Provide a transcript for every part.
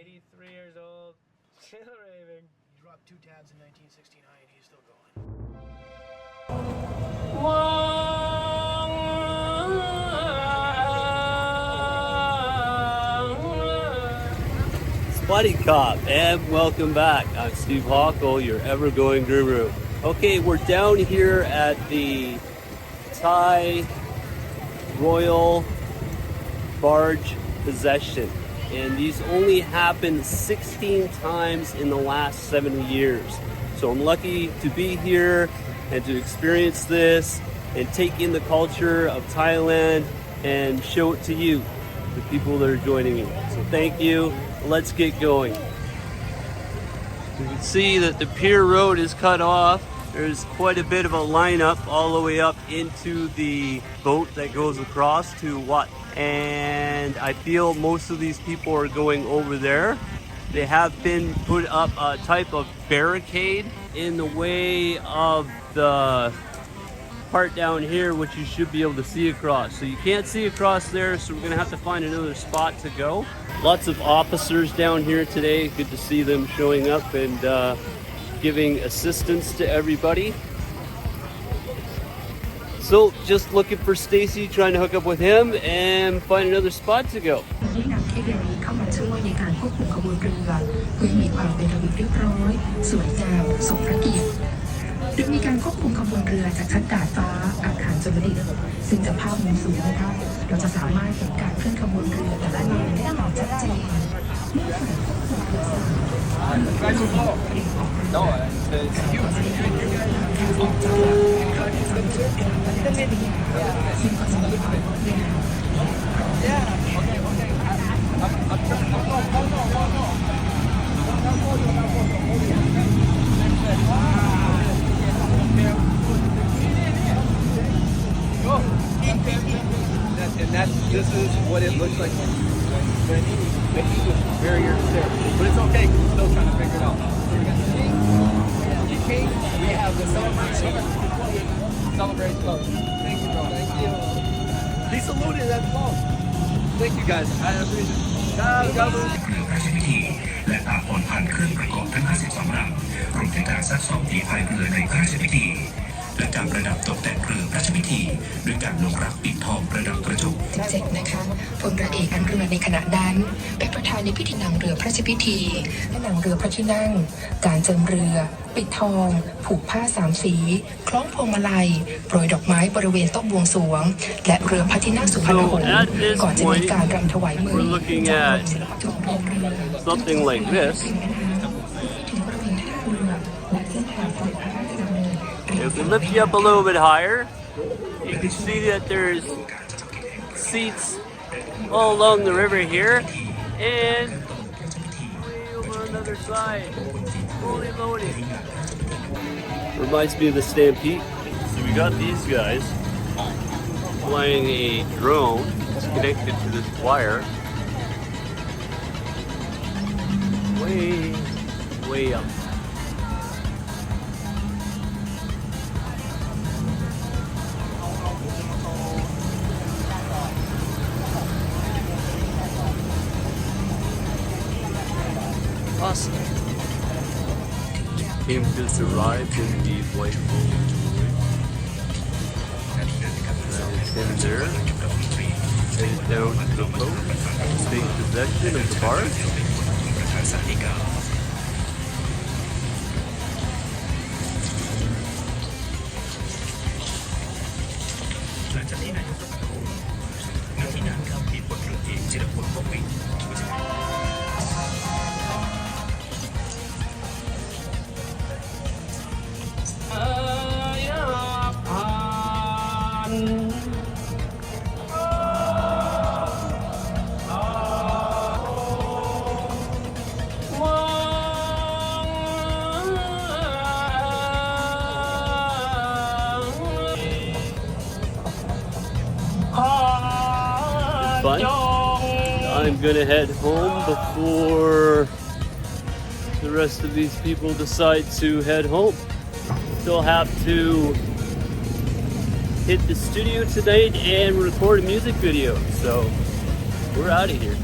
83 years old, still raving. He dropped 2 tabs in 1969 and he's still going. Buddy Cop, and welcome back. I'm Steve Hakl, your ever-going guru. Okay, we're down here at the Thai Royal Barge Procession, and these only happened 16 times in the last 70 years. So I'm lucky to be here and to experience this and take in the culture of Thailand and show it to you, the people that are joining me. So thank you. Let's get going. You can see that the pier road is cut off. There's quite a bit of a lineup all the way up into the boat that goes across to Wat. And I feel most of these people are going over there. They have been put up a type of barricade in the way of the part down here, which you should be able to see across. So you can't see across there, so we're gonna have to find another spot to go. Lots of officers down here today. Good to see them showing up and giving assistance to everybody. So just looking for Stacey, trying to hook up with him and find another spot to go. There will beการควบคุมขบวนเรือจากชั้นดาดฟ้าอาคารจรดิตซึ่งจากภาพมุมสูงนะคะเราจะสามารถเห็นการเคลื่อนขบวนเรือแต่ละลำได้อย่างชัดเจนเมื่อฝ่ายควบคุมเรือสั่งให้เรือออกเรือก่อนจะมีการเรือแข่งออกจากลำเข้าในสังเกตการณ์และเรือซึ่งก็จะมีความงดงามAnd this is what it looks like when he was very sick. But it's okay because we're still trying to figure it out. So we got the king, we have the celebration. Celebrate close. Thank you, bro. Thank you. He saluted at the phone. Thank you guys. I appreciate it. เรือพระราชพิธีและอาภรณ์พันเครื่องประกอบทั้ง52ลำรวมถึงการซักซ้อมฝีพายเรือในพระราชพิธีและการประดับตกแต่งเรือพระราชพิธีด้วยการลงรักปิดทองประดับกระจุก7นะคะพลเรือเอกอันเรือในขณะนั้นเป็นประธานในพิธีนำเรือพระราชพิธีและนำเรือพระที่นั่งการเจิมเรือปิดทองผูกผ้า3สีคล้องพวงมาลัยโปรยดอกไม้บริเวณโต๊ะบวงสรวงและเรือพระที่นั่งสุพรรณหงษ์ก่อนจะมีการรำถวายมือ Something like this. If we lift you up a little bit higher, you can see that there's seats all along the river here and way over on the other side. Holy moly. Reminds me of the Stampede. So we got these guys flying a drone. It's connected to this wire. Way up. Awesome. Came just arrived in the white boat. And there, headed down to the boat, take possession of the barge. Fun. I'm gonna head home before the rest of these people decide to head home. Still have to hit the studio tonight and record a music video, so we're out of here.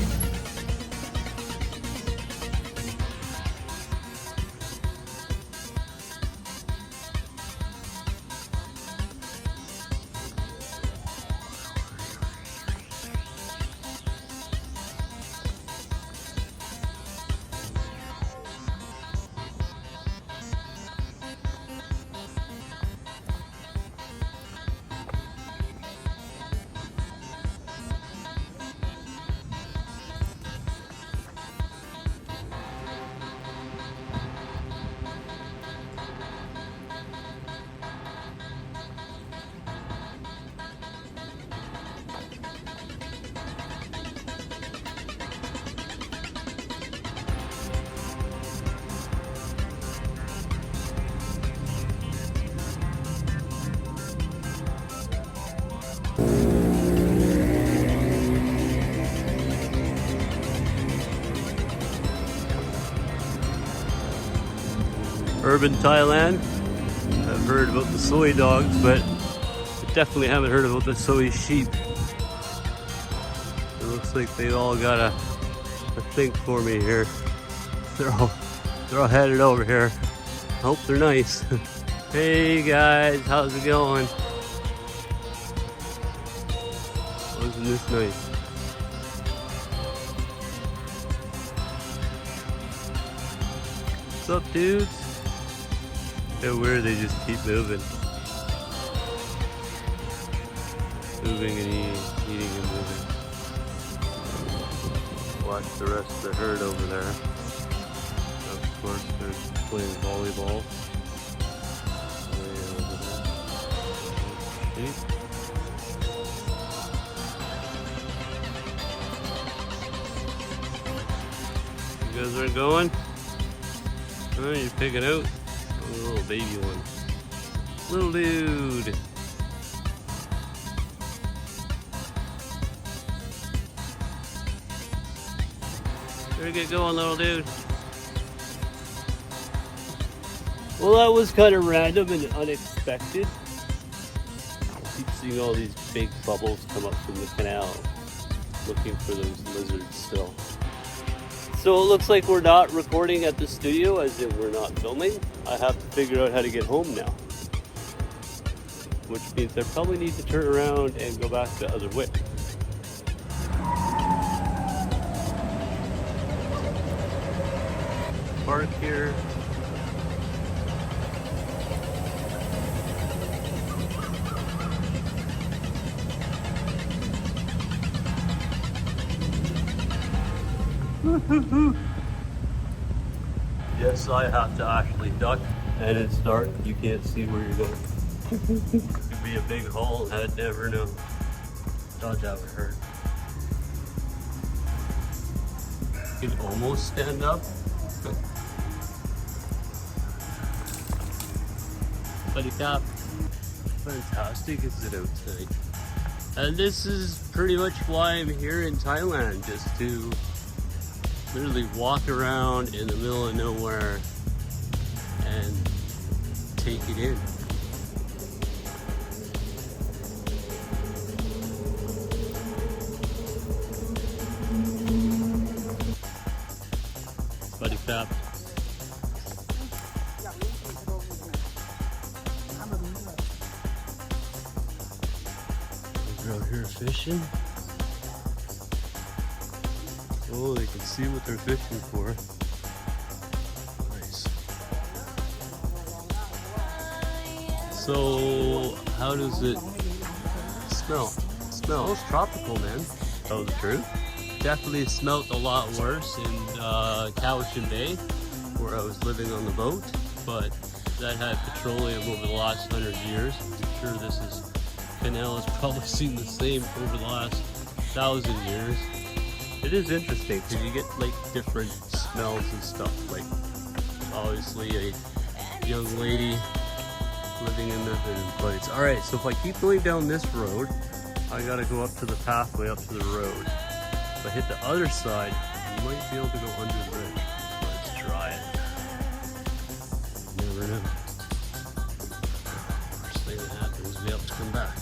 urban Thailand. I've heard about the soy dogs, but I definitely haven't heard about the soy sheep. It looks like they all got a thing for me here. They're all headed over here. I hope they're nice. Hey guys, how's it going? Wasn't this nice? What's up, dudes? So weird, they just keep moving. Moving and eating and moving. Watch the rest of the herd over there. Of course, they're playing volleyball. Way over there. See? You guys aren't going? Oh, you're picking out? Oh, a little baby one. Little dude. Better get going, little dude. Well, that was kind of random and unexpected. I keep seeing all these big bubbles come up from the canal. Looking for those lizards still. So it looks like we're not recording at the studio, as in we're not filming. I have to figure out how to get home now. Which means I probably need to turn around and go back the other way. Park here. Yes, I have to actually duck, and it's dark. You can't see where you're going. Could be a big hole. I'd never know. Thought that would hurt. You can almost stand up. Buddy cop. Fantastic is it out tonight. And this is pretty much why I'm here in Thailand, just to literally walk around in the middle of nowhere and take it in. Buddy cop. They're out here fishing. Oh, they can see what they're fishing for. Nice. So, how does it smell? It smells tropical, man. Tell the truth. Definitely smelled a lot worse in Cowichan Bay, where I was living on the boat, but that had petroleum over the last 100 years. I'm sure this canal has probably seen the same over the last 1,000 years. It is interesting because you get like different smells and stuff. Like obviously a young lady living in the place. All right, so if I keep going down this road, I gotta go up to the pathway up to the road. If I hit the other side, I might be able to go under the bridge. Let's try it. You never know. First thing that happens is we have to come back.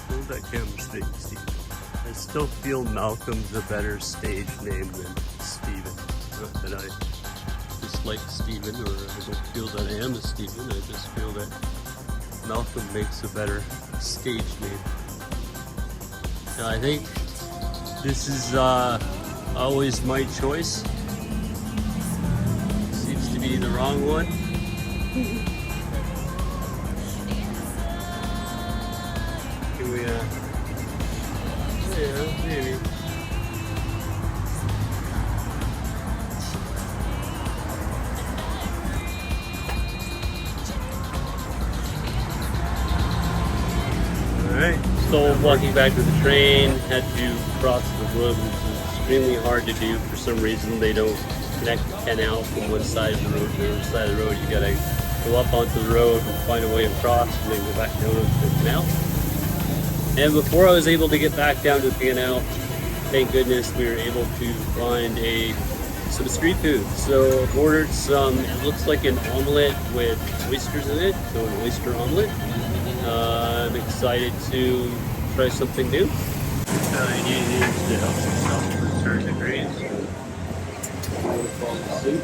Move that camera straight, Steve. I still feel Malcolm's a better stage name than Steven. Not that I dislike Steven, or I don't feel that I am a Steven. I just feel that Malcolm makes a better stage name. Now, I think this is always my choice. Seems to be the wrong one. Yeah, maybe. Alright, so walking back to the train, had to cross the road, which is extremely hard to do. For some reason, they don't connect the canal from one side of the road to the other side of the road. You gotta go up onto the road and find a way across, and then go back down to the canal. And before I was able to get back down to the piano, thank goodness we were able to find some street food. So I've ordered some, it looks like an omelet with oysters in it, so an oyster omelet. I'm excited to try something new. I need these to help myself to a certain degree. So I'm going to follow the suit.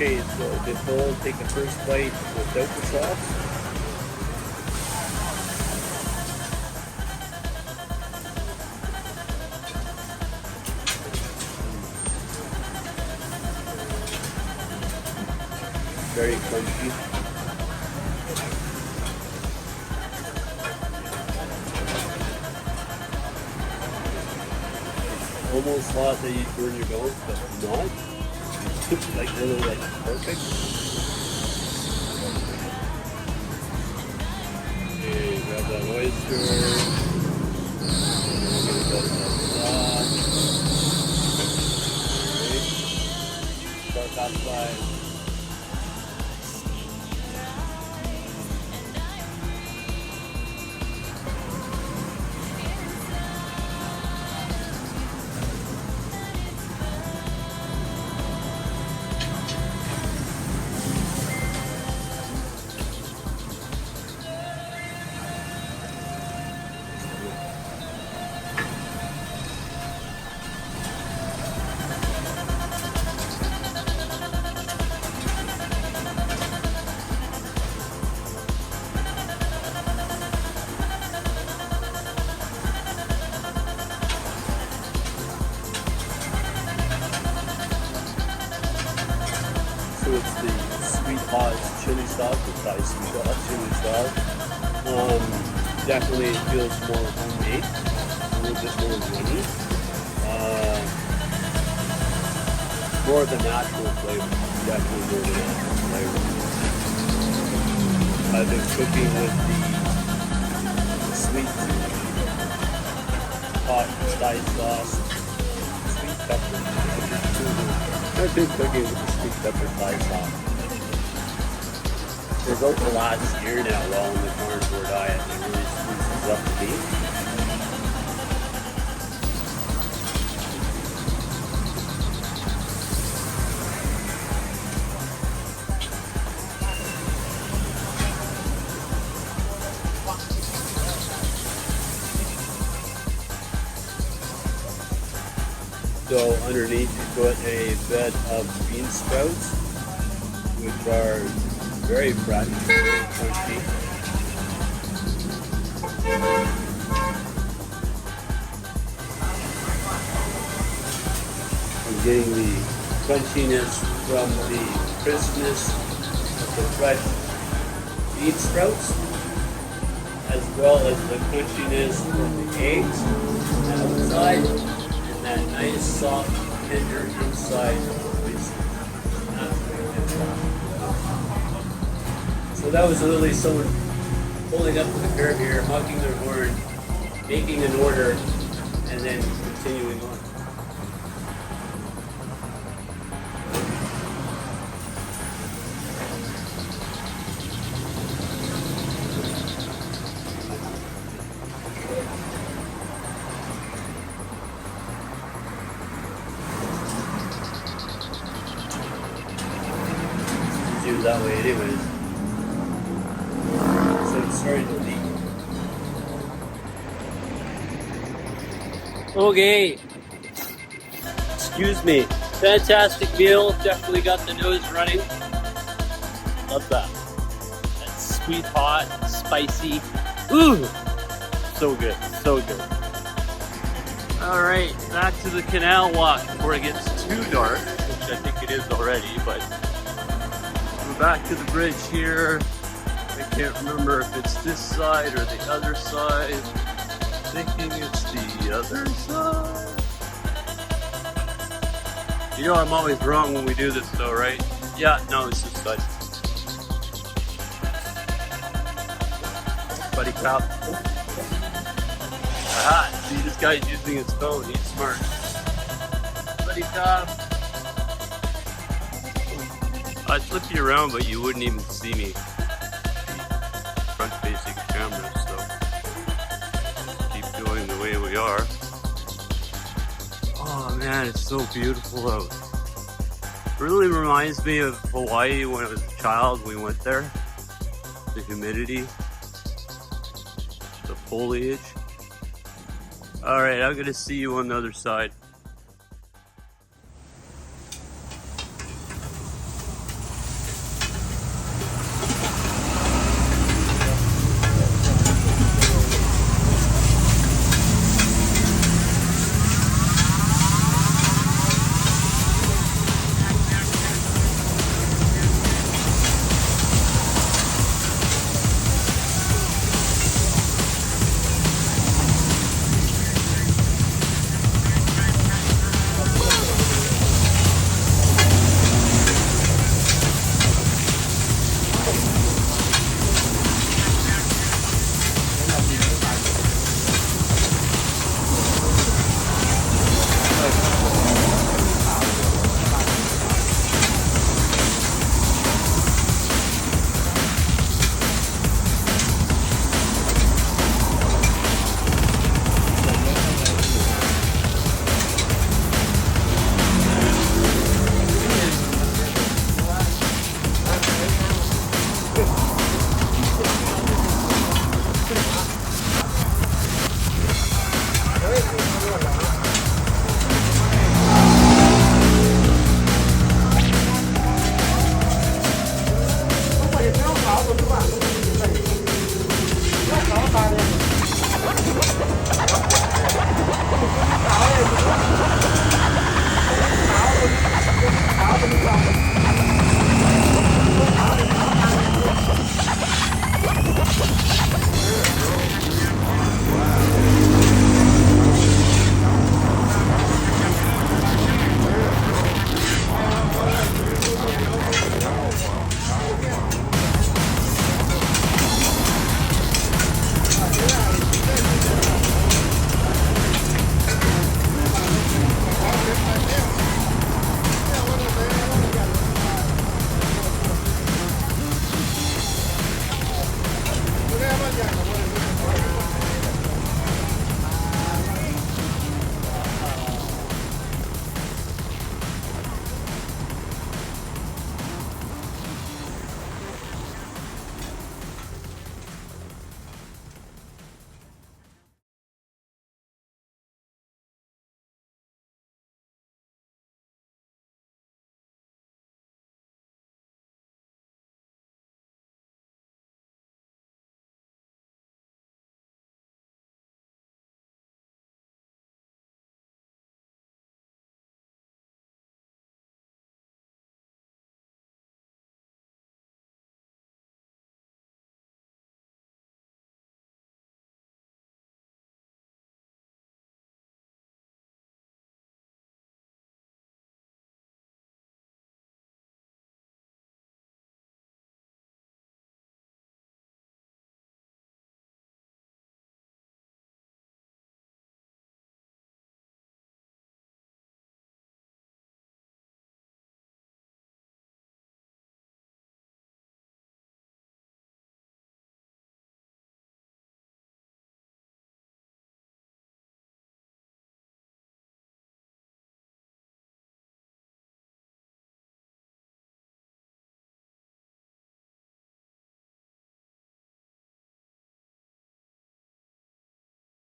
Okay, so Nicole, take the first bite without the sauce. Very crunchy. Almost thought that you'd burn your nose, but not. Like really like perfect. Okay, grab that oyster. Get a bit of that sauce. Okay. Start that side. So it's the sweet hot chili sauce, the Thai sweet hot chili sauce. Definitely it feels more homemade, a little bit more runny. More of the natural flavor, definitely more of the natural flavor. I've been cooking with the sweet hot Thai sauce, sweet pepper. I've been cooking with the sweet pepper Thai sauce. For about the last year now, while on the carnivore diet, it really spruces up the meat. So underneath you put a bed of bean sprouts, which are very fresh, very crunchy. I'm getting the crunchiness from the crispness of the fresh bean sprouts, as well as the crunchiness from the eggs outside, and that nice soft, tender inside of the oyster. So that was literally someone pulling up to the curb here, honking their horn, making an order, and then continuing on. through that way anyways. So it's starting to leak. Okay. Excuse me. Fantastic meal. Definitely got the nose running. Love that. That's sweet, hot, spicy. Ooh! So good. So good. Alright, back to the canal walk before it gets too dark, which I think it is already, but we're back to the bridge here. I can't remember if it's this side or the other side. Thinking it's the other side. You know I'm always wrong when we do this though, right? Yeah, no, it's this side. Buddy cop. Aha, see this guy's using his phone, he's smart. Buddy cop. I'd flip you around but you wouldn't even see me. Front facing camera, so keep doing the way we are. Oh man, it's so beautiful out. Really reminds me of Hawaii when I was a child. We went there. The humidity, the foliage. Alright, I'm gonna see you on the other side.